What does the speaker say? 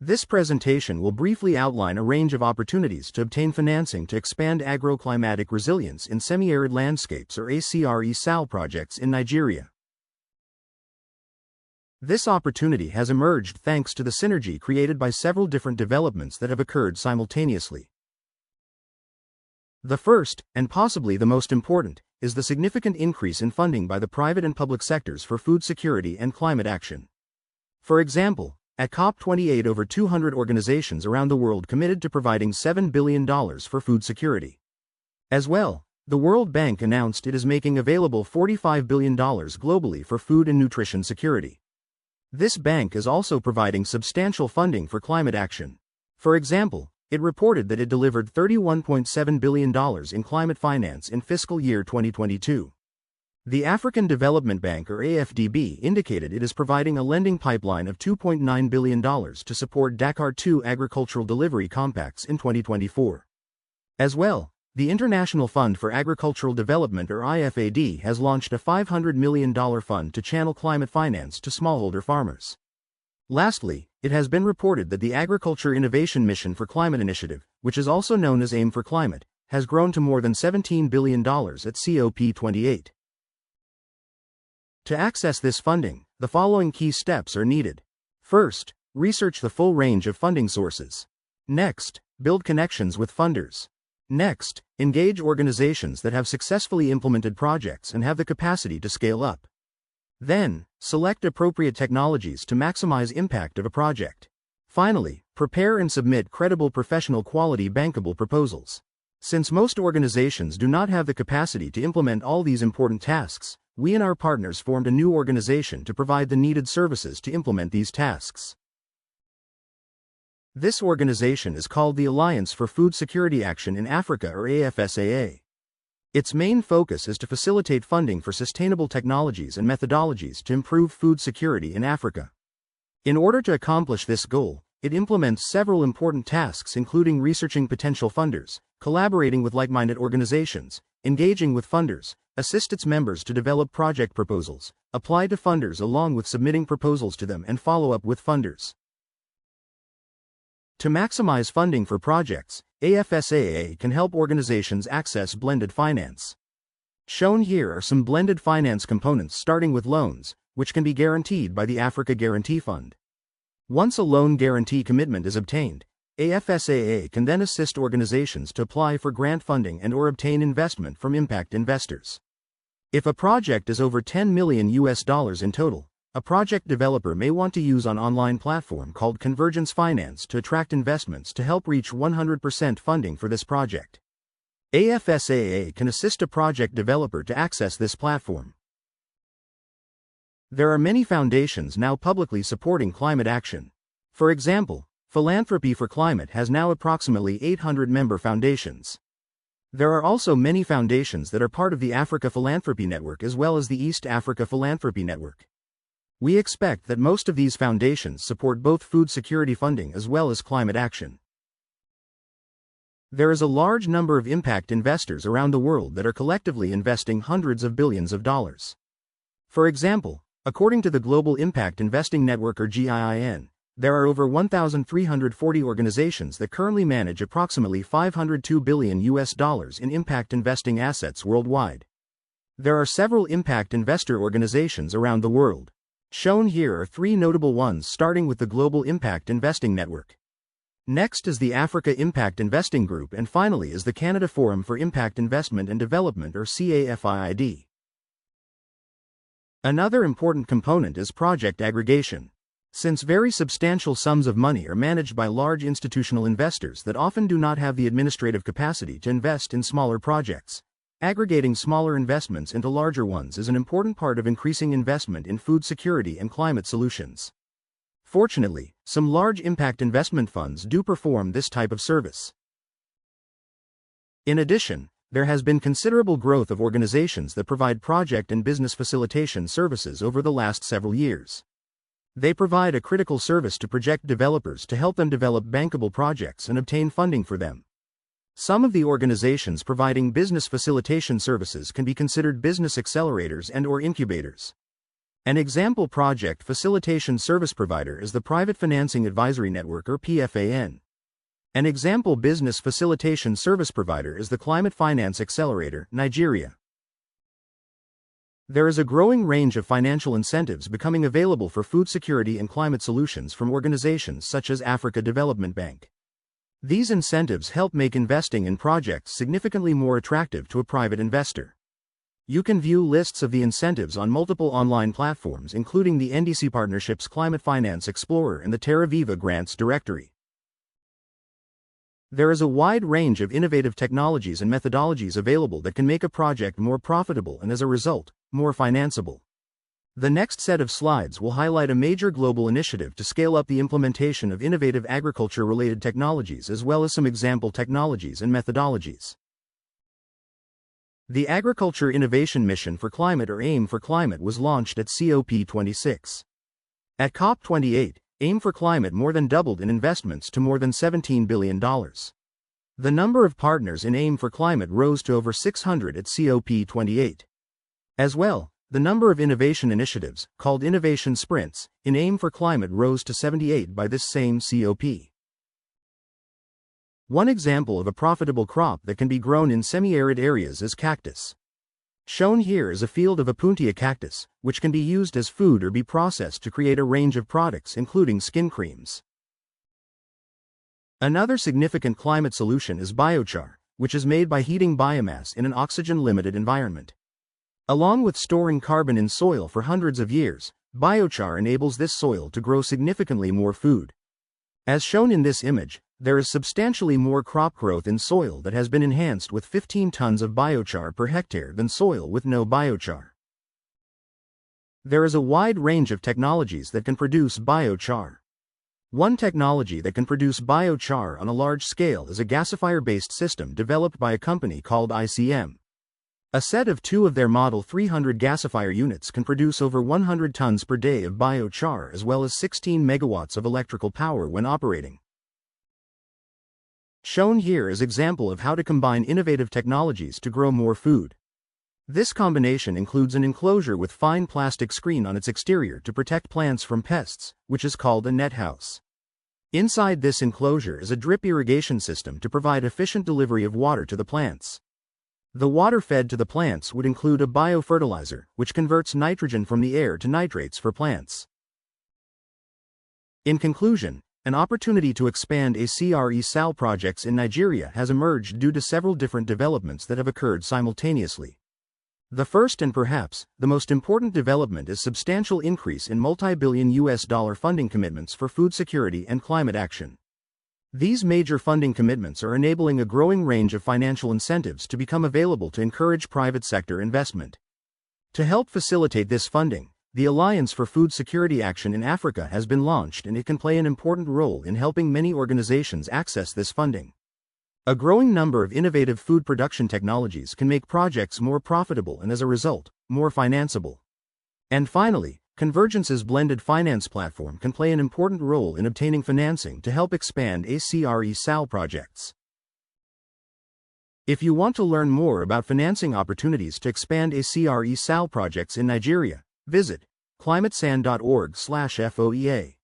This presentation will briefly outline a range of opportunities to obtain financing to expand agroclimatic resilience in semi-arid landscapes or ACReSAL projects in Nigeria. This opportunity has emerged thanks to the synergy created by several different developments that have occurred simultaneously. The first, and possibly the most important, is the significant increase in funding by the private and public sectors for food security and climate action. For example, at COP28, over 200 organizations around the world committed to providing $7 billion for food security. As well, the World Bank announced it is making available $45 billion globally for food and nutrition security. This bank is also providing substantial funding for climate action. For example, it reported that it delivered $31.7 billion in climate finance in fiscal year 2022. The African Development Bank, or AFDB, indicated it is providing a lending pipeline of $2.9 billion to support Dakar 2 agricultural delivery compacts in 2024. As well, the International Fund for Agricultural Development, or IFAD, has launched a $500 million fund to channel climate finance to smallholder farmers. Lastly, it has been reported that the Agriculture Innovation Mission for Climate Initiative, which is also known as AIM for Climate, has grown to more than $17 billion at COP28. To access this funding, the following key steps are needed. First, research the full range of funding sources. Next, build connections with funders. Next, engage organizations that have successfully implemented projects and have the capacity to scale up. Then, select appropriate technologies to maximize impact of a project. Finally, prepare and submit credible professional quality bankable proposals. Since most organizations do not have the capacity to implement all these important tasks, we and our partners formed a new organization to provide the needed services to implement these tasks. This organization is called the Alliance for Food Security Action in Africa, or AFSAA. Its main focus is to facilitate funding for sustainable technologies and methodologies to improve food security in Africa. In order to accomplish this goal, it implements several important tasks, including researching potential funders, collaborating with like-minded organizations, engaging with funders, assist its members to develop project proposals, apply to funders along with submitting proposals to them, and follow up with funders. To maximize funding for projects, AFSAA can help organizations access blended finance. Shown here are some blended finance components, starting with loans, which can be guaranteed by the Africa Guarantee Fund. Once a loan guarantee commitment is obtained, AFSAA can then assist organizations to apply for grant funding and/or obtain investment from impact investors. If a project is over $10 million in total, a project developer may want to use an online platform called Convergence Finance to attract investments to help reach 100% funding for this project. AFSAA can assist a project developer to access this platform. There are many foundations now publicly supporting climate action. For example, Philanthropy for Climate has now approximately 800 member foundations. There are also many foundations that are part of the Africa Philanthropy Network as well as the East Africa Philanthropy Network. We expect that most of these foundations support both food security funding as well as climate action. There is a large number of impact investors around the world that are collectively investing hundreds of billions of dollars. For example, according to the Global Impact Investing Network, or GIIN, there are over 1,340 organizations that currently manage approximately $502 billion in impact investing assets worldwide. There are several impact investor organizations around the world. Shown here are three notable ones, starting with the Global Impact Investing Network. Next is the Africa Impact Investing Group, and finally is the Canada Forum for Impact Investment and Development, or CAFIID. Another important component is project aggregation. Since very substantial sums of money are managed by large institutional investors that often do not have the administrative capacity to invest in smaller projects, aggregating smaller investments into larger ones is an important part of increasing investment in food security and climate solutions. Fortunately, some large impact investment funds do perform this type of service. In addition, there has been considerable growth of organizations that provide project and business facilitation services over the last several years. They provide a critical service to project developers to help them develop bankable projects and obtain funding for them. Some of the organizations providing business facilitation services can be considered business accelerators and/or incubators. An example project facilitation service provider is the Private Financing Advisory Network or PFAN. An example business facilitation service provider is the Climate Finance Accelerator, Nigeria. There is a growing range of financial incentives becoming available for food security and climate solutions from organizations such as Africa Development Bank. These incentives help make investing in projects significantly more attractive to a private investor. You can view lists of the incentives on multiple online platforms including the NDC Partnership's Climate Finance Explorer and the Terra Viva Grants Directory. There is a wide range of innovative technologies and methodologies available that can make a project more profitable and as a result, more financeable. The next set of slides will highlight a major global initiative to scale up the implementation of innovative agriculture-related technologies as well as some example technologies and methodologies. The Agriculture Innovation Mission for Climate or AIM for Climate was launched at COP26. At COP28, AIM for Climate more than doubled in investments to more than $17 billion. The number of partners in AIM for Climate rose to over 600 at COP28. As well, the number of innovation initiatives, called innovation sprints, in AIM for Climate rose to 78 by this same COP. One example of a profitable crop that can be grown in semi-arid areas is cactus. Shown here is a field of Opuntia cactus, which can be used as food or be processed to create a range of products including skin creams. Another significant climate solution is biochar, which is made by heating biomass in an oxygen-limited environment. Along with storing carbon in soil for hundreds of years, biochar enables this soil to grow significantly more food. As shown in this image, there is substantially more crop growth in soil that has been enhanced with 15 tons of biochar per hectare than soil with no biochar. There is a wide range of technologies that can produce biochar. One technology that can produce biochar on a large scale is a gasifier-based system developed by a company called ICM. A set of two of their Model 300 gasifier units can produce over 100 tons per day of biochar as well as 16 megawatts of electrical power when operating. Shown here is an example of how to combine innovative technologies to grow more food. This combination includes an enclosure with fine plastic screen on its exterior to protect plants from pests, which is called a net house. Inside this enclosure is a drip irrigation system to provide efficient delivery of water to the plants. The water fed to the plants would include a biofertilizer, which converts nitrogen from the air to nitrates for plants. In conclusion, an opportunity to expand ACReSAL projects in Nigeria has emerged due to several different developments that have occurred simultaneously. The first and perhaps the most important development is substantial increase in multi-billion US dollar funding commitments for food security and climate action. These major funding commitments are enabling a growing range of financial incentives to become available to encourage private sector investment. To help facilitate this funding, the Alliance for Food Security Action in Africa has been launched and it can play an important role in helping many organizations access this funding. A growing number of innovative food production technologies can make projects more profitable and as a result, more financeable. And finally, Convergence's blended finance platform can play an important role in obtaining financing to help expand ACReSAL projects. If you want to learn more about financing opportunities to expand ACReSAL projects in Nigeria, visit climatesan.org/FOEA.